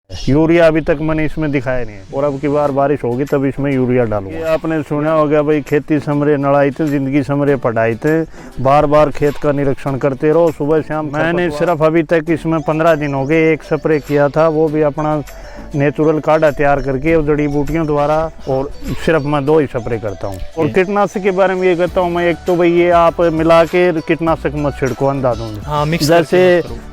Urea अभी तक मैंने इसमें दिखाया नहीं है और अब की बार बारिश होगी तब इसमें यूरिया डालूंगा। ये आपने सुना होगा भाई, खेती समरे नड़ाई थे, जिंदगी समरे पढ़ाई थे, बार बार खेत का निरीक्षण करते रहो सुबह शाम। मैंने सिर्फ अभी तक इसमें 15 दिन हो गए एक स्प्रे किया था, वो भी अपना नेचुरल काढ़ा तैयार करके जड़ी बूटियों द्वारा, और सिर्फ मैं 2 ही स्प्रे करता हूँ। और कीटनाशक के बारे में ये कहता हूँ मैं, एक तो भाई ये आप मिला के कीटनाशक मत छिड़को अंधाधुंध। जैसे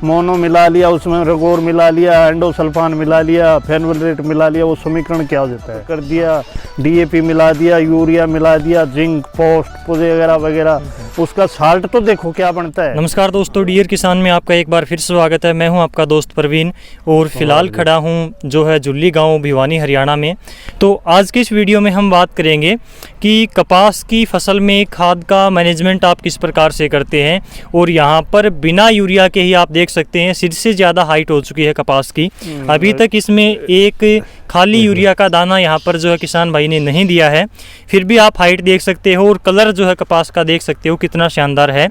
मोनो मिला लिया, उसमें रगोर मिला लिया, एंडोसल्फान मिला लिया, फेनोलेट मिला लिया, वो समीकरण क्या हो जाता है कर दिया, डीएपी मिला दिया, यूरिया मिला दिया, जिंक पोस्ट वगैरह वगैरह, उसका साल्ट तो देखो क्या बनता है। नमस्कार दोस्तों, डियर किसान में आपका एक बार फिर स्वागत है। मैं हूं आपका दोस्त प्रवीण और फिलहाल खड़ा हूं जो है जुल्ली गांव भिवानी हरियाणा में। तो आज की इस वीडियो में हम बात करेंगे कि कपास की फसल में खाद का मैनेजमेंट आप किस प्रकार से करते हैं। और यहाँ पर बिना यूरिया के ही आप देख सकते हैं सिर से ज़्यादा हाइट हो चुकी है कपास की। अभी तक इसमें एक खाली यूरिया का दाना यहाँ पर जो है किसान भाई ने नहीं दिया है, फिर भी आप हाइट देख सकते हो और कलर जो है कपास का देख सकते हो कितना शानदार है।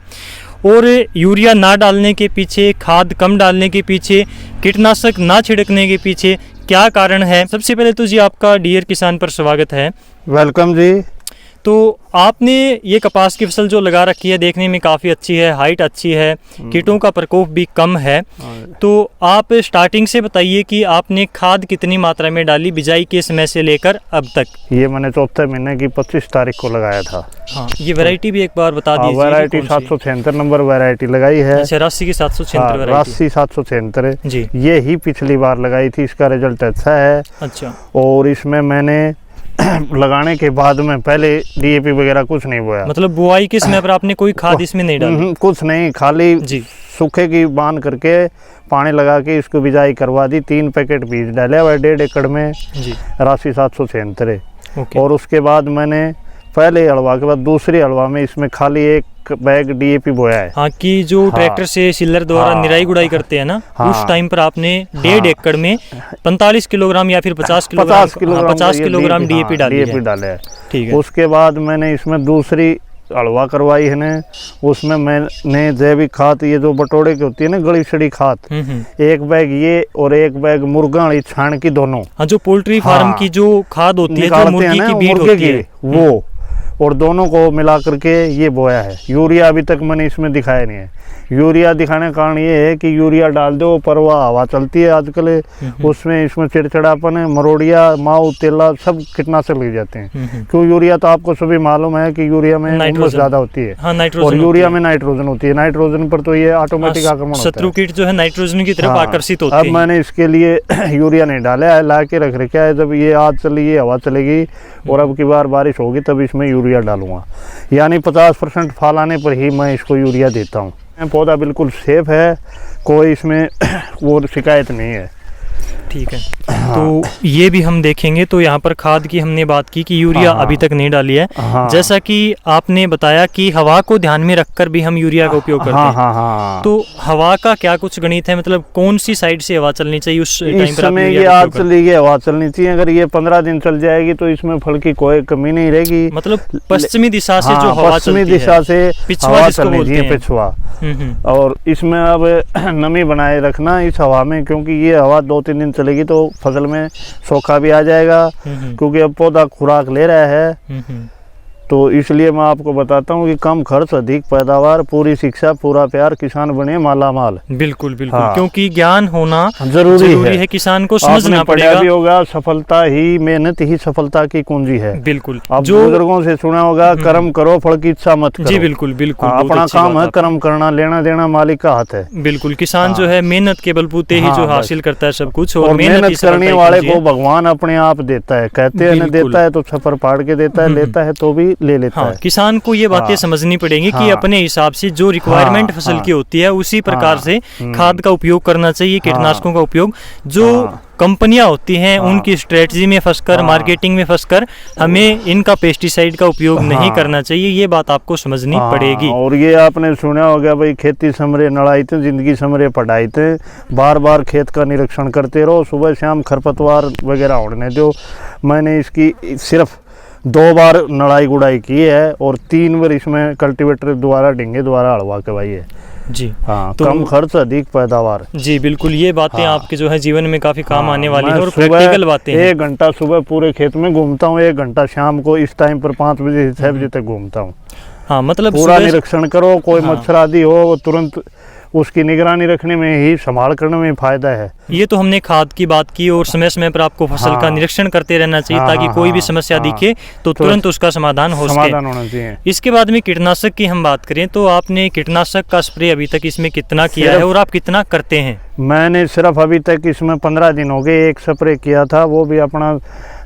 और यूरिया ना डालने के पीछे, खाद कम डालने के पीछे, कीटनाशक ना छिड़कने के पीछे क्या कारण है? सबसे पहले तो जी आपका डियर किसान पर स्वागत है। वेलकम जी। तो आपने ये कपास की फसल जो लगा रखी है देखने में काफ़ी अच्छी है, हाइट अच्छी है, कीटों का प्रकोप भी कम है। तो आप स्टार्टिंग से बताइए कि आपने खाद कितनी मात्रा में डाली बिजाई के समय से लेकर अब तक? ये मैंने चौथे महीने की 25 तारीख को लगाया था। हाँ, ये वैरायटी भी एक बार बता दीजिए। वैरायटी 776 नंबर वैरायटी लगाई है। अच्छा, राशि की 776 राशि 776 जी। ये ही पिछली बार लगाई थी, इसका रिजल्ट अच्छा है। अच्छा। और इसमें मैंने लगाने के बाद में पहले डीएपी वगैरह कुछ नहीं बोया। मतलब बुआई के समय पर आपने कोई खाद इसमें नहीं डाली? कुछ नहीं, खाली सूखे की बांध करके पानी लगा के इसको बिजाई करवा दी। 3 पैकेट बीज डाले हुए 1.5 एकड़ में जी। राशि 776। और उसके बाद मैंने पहले हलवा के बाद दूसरी हलवा में इसमें खाली 1 बैग डीएपी बोया है। हाँ, कि जो ट्रैक्टर से सिलर द्वारा निराई गुड़ाई करते हैं ना, उस टाइम पर आपने 1.5 एकड़ में 45 किलोग्राम या फिर 50 किलोग्राम डीएपी डाले है। ठीक है। उसके बाद मैंने इसमें दूसरी हलवा करवाई है ने, उसमें मैंने जैविक खाद, ये जो बटोड़े की होती है ना गली सड़ी खाद, 1 बैग ये और 1 बैग मुर्गा वाली छाण की दोनों। हाँ, जो पोल्ट्री फार्म की जो खाद होती है, जो मुर्गी की बीट होती है वो, और दोनों को मिला करके ये बोया है। यूरिया अभी तक मैंने इसमें दिखाया नहीं है। यूरिया दिखाने का कारण ये है कि यूरिया डाल दो पर वह हवा चलती है आजकल, उसमें इसमें चिड़चिड़ापन है, मरोड़िया, माऊ, तेला सब कीटनाशक लग जाते हैं। क्यों? यूरिया तो आपको सभी मालूम है कि यूरिया में उमस ज्यादा होती है। हाँ, और यूरिया में नाइट्रोजन होती है। नाइट्रोजन पर तो ये ऑटोमेटिक आक्रमण होता है, शत्रु कीट जो है नाइट्रोजन की तरफ आकर्षित होते हैं। अब मैंने इसके लिए यूरिया नहीं डाला है, ला के रख रखा है। जब ये आज चली, ये हवा चलेगी और अब की बार बारिश होगी तब इसमें यूरिया डालूंगा। यानी 50% फल आने पर ही मैं इसको यूरिया देता हूँ। पौधा बिल्कुल सेफ है, कोई इसमें वो शिकायत नहीं है। ठीक है। तो ये भी हम देखेंगे। तो यहाँ पर खाद की हमने बात की कि यूरिया अभी तक नहीं डाली है। जैसा कि आपने बताया कि हवा को ध्यान में रखकर भी हम यूरिया का उपयोग करते हैं। तो हवा का क्या कुछ गणित है? मतलब कौन सी साइड से हवा चलनी चाहिए उस टाइम पर? ये आज चली हवा चलनी चाहिए। अगर ये 15 दिन चल जाएगी तो इसमें फल की कोई कमी नहीं रहेगी। मतलब पश्चिमी दिशा से जो हवा पश्चिमी दिशा से पिछवा चलनी चाहिए, पिछवा। और इसमें अब नमी बनाए रखना इस हवा में, क्योंकि ये हवा 2-3 दिन चलेगी तो फसल में सूखा भी आ जाएगा, क्योंकि अब पौधा खुराक ले रहा है। तो इसलिए मैं आपको बताता हूँ कि कम खर्च अधिक पैदावार, पूरी शिक्षा पूरा प्यार, किसान बने माला माल। बिल्कुल बिल्कुल। क्योंकि ज्ञान होना जरूरी है। किसान को समझना पड़ेगा भी होगा। सफलता ही, मेहनत ही सफलता की कुंजी है। बिल्कुल। अब जो बुजुर्गों से सुना होगा, कर्म करो फल की इच्छा मत करो। जी बिल्कुल बिल्कुल। अपना काम है कर्म करना, लेना देना मालिक का हाथ है। बिल्कुल। किसान जो है मेहनत के बलबूते ही जो हासिल करता है सब कुछ, और मेहनत करने वाले को भगवान अपने आप देता है। कहते हैं देता है तो छप्पर फाड़ के देता है, लेता है तो भी ले लेता है। किसान को ये बातें समझनी पड़ेंगी कि अपने हिसाब से जो रिक्वायरमेंट फसल की होती है उसी प्रकार से खाद का उपयोग करना चाहिए, कीटनाशकों का उपयोग। जो कंपनियां होती हैं उनकी स्ट्रेटजी में फंसकर, मार्केटिंग में फंसकर हमें इनका पेस्टिसाइड का उपयोग नहीं करना चाहिए। ये बात आपको समझनी पड़ेगी। और ये आपने सुना होगा भाई, खेती समरे नड़ाई थे, जिंदगी समरे पढ़ाई थे, बार बार खेत का निरीक्षण करते रहो, सुबह शाम खरपतवार वगैरह उड़ने दो। मैंने इसकी सिर्फ 2 बार नड़ाई गुड़ाई की है और 3 बार इसमें कल्टीवेटर द्वारा, ढींगे द्वारा हलवा करवाई है। जी। हाँ, तो कम खर्च अधिक पैदावार। जी बिल्कुल, ये बातें हाँ। आपके जो है जीवन में काफ़ी काम आने वाली मैं है और सुबह प्रैक्टिकल बातें हैं। 1 घंटा सुबह पूरे खेत में घूमता हूँ, 1 घंटा शाम को इस टाइम पर 5 बजे से 6 बजे तक घूमता हूँ। हाँ मतलब पूरा सुबह निरीक्षण करो, कोई हाँ। मच्छर आदि हो वो तुरंत उसकी निगरानी रखने में ही, संभाल करने में फायदा है। ये तो हमने खाद की बात की और समय समय पर आपको फसल का हाँ। निरीक्षण करते रहना चाहिए हाँ, ताकि हाँ, कोई भी हाँ, समस्या हाँ। दिखे तो तुरंत उसका समाधान हो सके। समाधान होना चाहिए। इसके बाद में कीटनाशक की हम बात करें तो आपने कीटनाशक का स्प्रे अभी तक इसमें कितना किया है और आप कितना करते हैं? मैंने सिर्फ अभी तक इसमें 15 दिन हो गए, एक स्प्रे किया था, वो भी अपना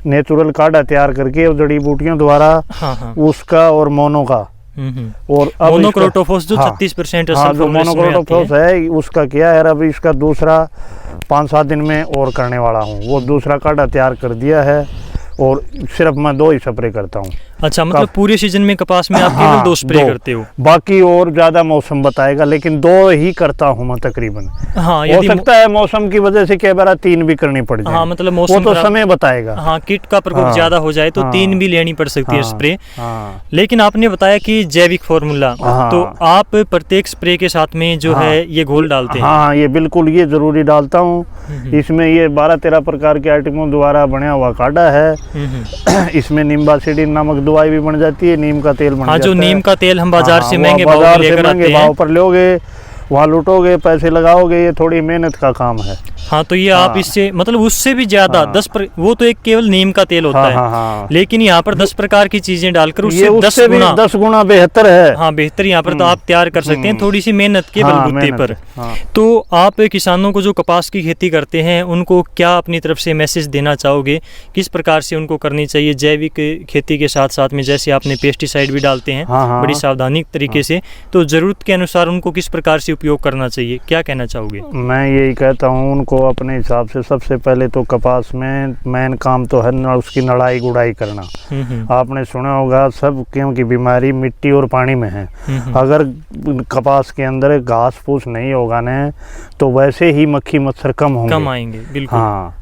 नेचुरल काढ़ा तैयार करके और जड़ी बूटियों द्वारा हाँ हाँ। उसका और मोनो का और अब मोनोक्रोटोफॉस जो हाँ, 36% हाँ, जो मोनोक्रोटोफॉस है उसका किया है। अब इसका दूसरा 5-7 दिन में और करने वाला हूँ। वो दूसरा काढ़ा तैयार कर दिया है और सिर्फ मैं 2 ही स्प्रे करता हूँ। अच्छा, मतलब पूरे सीजन में कपास में आप केवल हाँ, 2 स्प्रे 2 करते हो? बाकी और ज्यादा मौसम बताएगा, लेकिन 2 ही करता हूँ मैं तकरीबन। हाँ, हो यदि सकता है मौसम की वजह से कई बार 3 भी करनी पड़ जाए। हाँ, मतलब वो मौसम तो खराब- समय बताएगा। हाँ, कीट का प्रकोप हाँ, ज्यादा हो जाए तो हाँ, 3 भी लेनी पड़ सकती है हाँ, स्प्रे। हाँ, लेकिन आपने बताया कि जैविक फॉर्मूला, हाँ। तो आप प्रत्येक स्प्रे के साथ में जो हाँ। है ये घोल डालते हैं? हाँ, ये बिल्कुल ये जरूरी डालता हूँ। इसमें ये 12-13 प्रकार के आइटमों द्वारा बना हुआ काढ़ा है। इसमें निम्बासिडिन नामक दवाई भी बन जाती है, नीम का तेल बन हाँ, जाता जो है। नीम का तेल हम बाजार हाँ, से वो महंगे भाव बाजार में से लेकर महंगे आते हैं। भाव पर लोगे, वहाँ लुटोगे, पैसे लगाओगे, ये थोड़ी मेहनत का काम है। हाँ, तो ये आप हाँ। इससे मतलब उससे भी ज्यादा हाँ। 10 वो तो एक केवल नीम का तेल होता हाँ, है। हाँ, हाँ। लेकिन यहाँ पर 10 प्रकार की चीजें डालकर ये उससे 10 उससे भी गुना 10 गुना बेहतर है। हाँ बेहतर यहाँ पर तो आप तैयार कर सकते हैं थोड़ी सी मेहनत के हाँ, बलबूते मेहनत, पर। हाँ। तो आप किसानों को जो कपास की खेती करते हैं उनको क्या अपनी तरफ से मैसेज देना चाहोगे? किस प्रकार से उनको करनी चाहिए जैविक खेती के साथ साथ में? जैसे आपने पेस्टिसाइड भी डालते हैं हाँ, हाँ। बड़ी सावधानी तरीके से, तो जरूरत के अनुसार उनको किस प्रकार से उपयोग करना चाहिए, क्या कहना चाहोगे? मैं यही कहता हूँ उनको अपने हिसाब से, सबसे पहले तो कपास में मेन काम तो है उसकी नड़ाई गुड़ाई करना। आपने सुना होगा सब क्योंकि बीमारी मिट्टी और पानी में है। अगर कपास के अंदर घास फूस नहीं होगा न तो वैसे ही मक्खी मच्छर कम होंगे, कम आएंगे बिल्कुल। हाँ,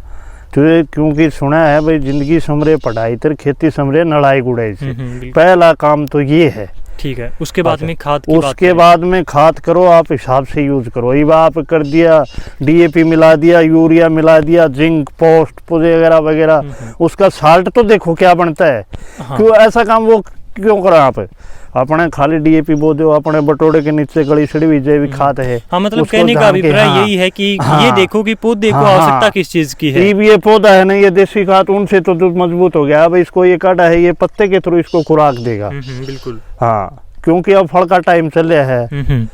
तो क्योंकि सुना है भाई जिंदगी समरे पढ़ाई तर खेती समरे नड़ाई गुड़ाई से। पहला काम तो ये है। ठीक है, उसके बाद में खाद की बात उसके करें। बाद में खाद करो, आप हिसाब से यूज करो। ये आप कर दिया डीएपी मिला दिया, यूरिया मिला दिया, जिंक पोस्ट वगैरह वगैरह, उसका साल्ट तो देखो क्या बनता है। हाँ। क्यों ऐसा काम वो क्यों करा आप? अपने खाली डीएपी बो दो, अपने बटोड़े के नीचे गली सड़ी हुई जैविक खाद है। हाँ, मतलब उसको कहने का जान के, अभिप्राय हाँ, यही है कि हाँ, ये देखो कि पौधे को हाँ, आवश्यकता किस चीज की है। ये पौधा है ना, ये देसी खाद उनसे तो मजबूत हो गया। अब इसको ये काटा है, ये पत्ते के थ्रू इसको खुराक देगा। बिल्कुल। हाँ, क्योंकि अब फल का टाइम चल रहा है।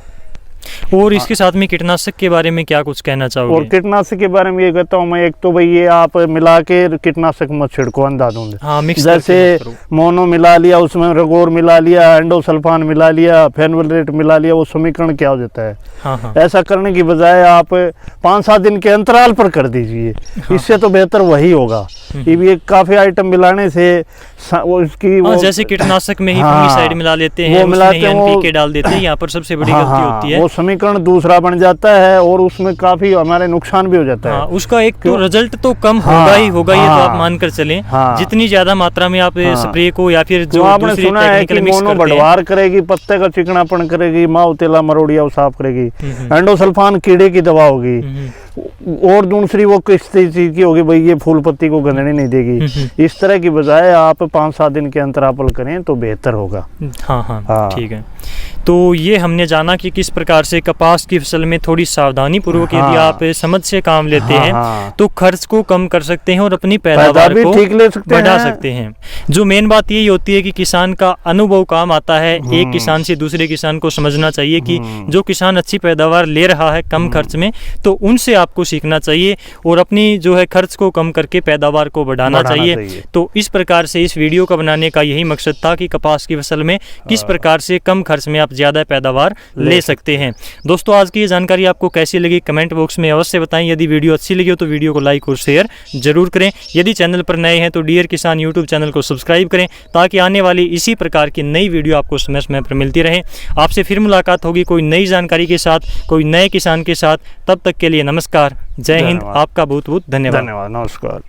और इसके साथ में कीटनाशक के बारे में क्या कुछ कहना चाहोगे? और कीटनाशक के बारे में ये कहता हूँ मैं, एक तो भाई ये आप मिला के कीटनाशक मत छिड़को अंधाधुंध। हाँ, मिक्स जैसे मोनो मिला लिया, उसमें रगोर मिला लिया, एंडोसल्फान मिला लिया, फेनोलेट मिला लिया, वो समीकरण क्या हो जाता है। हाँ। ऐसा करने की बजाय आप 5-7 दिन के अंतराल पर कर दीजिए। इससे तो बेहतर वही होगा। ये काफी आइटम मिलाने से उसकी वो जैसे कीटनाशक में ही हाँ, फंगिसाइड मिला लेते हैं, वो उसमें मिलाते ही हैं, वो- एनपीके डाल देते हैं, यहाँ पर सबसे बड़ी गलती होती है। वो समीकरण दूसरा बन जाता है और उसमें काफी हमारे नुकसान भी हो जाता है। हाँ, उसका एक तो क्यों? रिजल्ट तो कम हाँ, होगा ही होगा, ये तो हाँ, आप मानकर चलें। हाँ। जितनी ज्यादा मात्रा में आप हाँ। स्प्रे को या फिर जो जो आपने दूसरी सुना है कि टेक्निकल मिक्स मोनो करते हैं। बढ़वार करेगी, पत्ते का चिकनापन करेगी, माव तेला मरोड़िया साफ करेगी, एंडोसल्फान कीड़े की दवा होगी, और दूसरी वो किस चीज की होगी भाई, ये फूल पत्ती को गंदने नहीं देगी। इस तरह की बजाय आप 5-7 दिन के अंतराल करें तो बेहतर होगा। हाँ, ठीक है। तो ये हमने जाना कि किस प्रकार से कपास की फसल में थोड़ी सावधानी पूर्वक यदि आप समझ से काम लेते हैं तो खर्च को कम कर सकते हैं और अपनी पैदावार को ठीक ले सकते बढ़ा हैं। सकते हैं। जो मेन बात यही होती है कि किसान का अनुभव काम आता है। एक किसान से दूसरे किसान को समझना चाहिए कि जो किसान अच्छी पैदावार ले रहा है कम खर्च में, तो उनसे आपको सीखना चाहिए और अपनी जो है खर्च को कम करके पैदावार को बढ़ाना चाहिए। तो इस प्रकार से इस वीडियो का बनाने का यही मकसद था कि कपास की फसल में किस प्रकार से कम खर्च में आप ज़्यादा पैदावार ले सकते हैं। दोस्तों, आज की ये जानकारी आपको कैसी लगी कमेंट बॉक्स में अवश्य बताएं। यदि वीडियो अच्छी लगी हो तो वीडियो को लाइक और शेयर जरूर करें। यदि चैनल पर नए हैं तो डियर किसान यूट्यूब चैनल को सब्सक्राइब करें ताकि आने वाली इसी प्रकार की नई वीडियो आपको समय समय पर मिलती रहे। आपसे फिर मुलाकात होगी कोई नई जानकारी के साथ, कोई नए किसान के साथ। तब तक के लिए नमस्कार, जय हिंद, आपका बहुत बहुत धन्यवाद। नमस्कार।